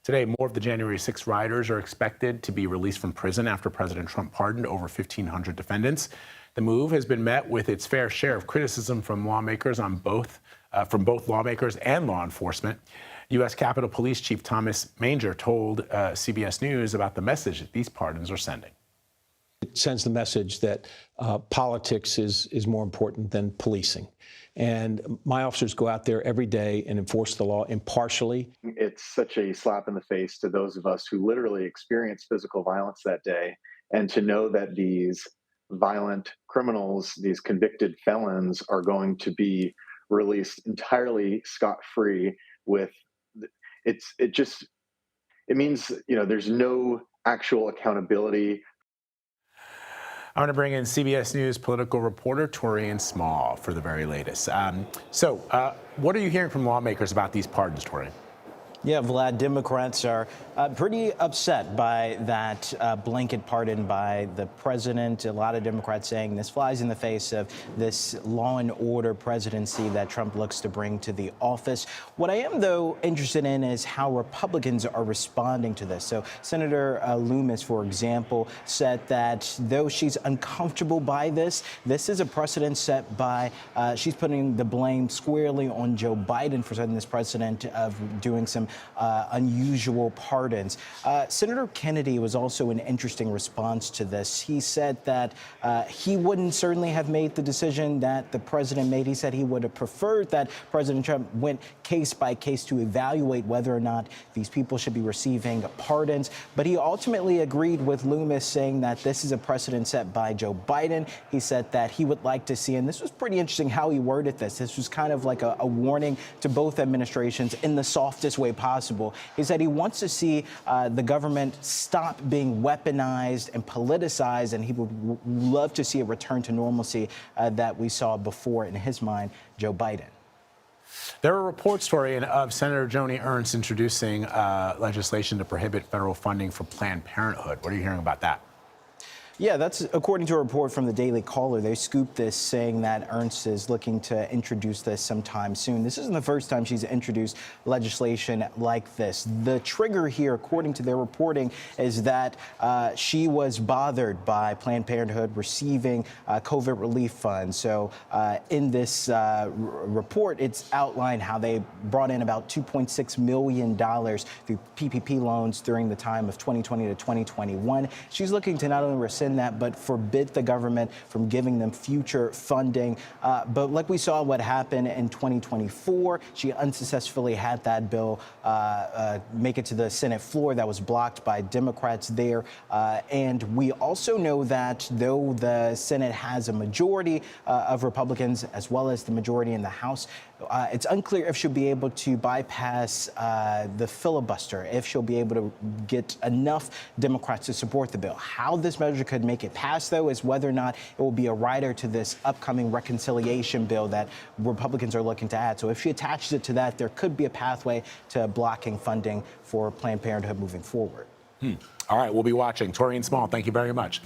Today, more of the January 6 rioters are expected to be released from prison after President Trump pardoned over 1,500 defendants. The move has been met with its fair share of criticism from lawmakers from both lawmakers and law enforcement. U.S. Capitol Police Chief Thomas Manger told CBS News about the message that these pardons are sending. It sends the message that politics is more important than policing. And my officers go out there every day and enforce the law impartially. It's such a slap in the face to those of us who literally experienced physical violence that day. And to know that these violent criminals, these convicted felons, are going to be released entirely scot-free with it means, there's no actual accountability. I want to bring in CBS News political reporter Taurean Small for the very latest. What are you hearing from lawmakers about these pardons, Taurean? Yeah, Vlad, Democrats are pretty upset by that blanket pardon by the president. A lot of Democrats saying this flies in the face of this law and order presidency that Trump looks to bring to the office. What I am, though, interested in is how Republicans are responding to this. So Senator Loomis, for example, said that though she's uncomfortable by this, this is a precedent set by she's putting the blame squarely on Joe Biden for setting this precedent of doing some unusual pardons. Senator Kennedy was also an interesting response to this. He said that he wouldn't certainly have made the decision that the president made. He said he would have preferred that President Trump went case by case to evaluate whether or not these people should be receiving pardons. But he ultimately agreed with Loomis, saying that this is a precedent set by Joe Biden. He said that he would like to see, and this was pretty interesting how he worded this. This was kind of like a warning to both administrations in the softest way possible. He said he wants to see the government stop being weaponized and politicized, and he would love to see a return to normalcy that we saw before, in his mind, Joe Biden. There are reports, Taurean, of Senator Joni Ernst introducing legislation to prohibit federal funding for Planned Parenthood. What are you hearing about that? Yeah, that's according to a report from the Daily Caller. They scooped this, saying that Ernst is looking to introduce this sometime soon. This isn't the first time she's introduced legislation like this. The trigger here, according to their reporting, is that she was bothered by Planned Parenthood receiving COVID relief funds. So in this report, it's outlined how they brought in about $2.6 million through PPP loans during the time of 2020 to 2021. She's looking to not only rescind that, but forbid the government from giving them future funding. But like we saw what happened in 2024, she unsuccessfully had that bill make it to the Senate floor. That was blocked by Democrats there. And we also know that though the Senate has a majority of Republicans as well as the majority in the House, it's unclear if she'll be able to bypass the filibuster, if she'll be able to get enough Democrats to support the bill. How this measure could make it pass, though, is whether or not it will be a rider to this upcoming reconciliation bill that Republicans are looking to add. So if she attaches it to that, there could be a pathway to blocking funding for Planned Parenthood moving forward. All right, we'll be watching. Taurean Small, thank you very much.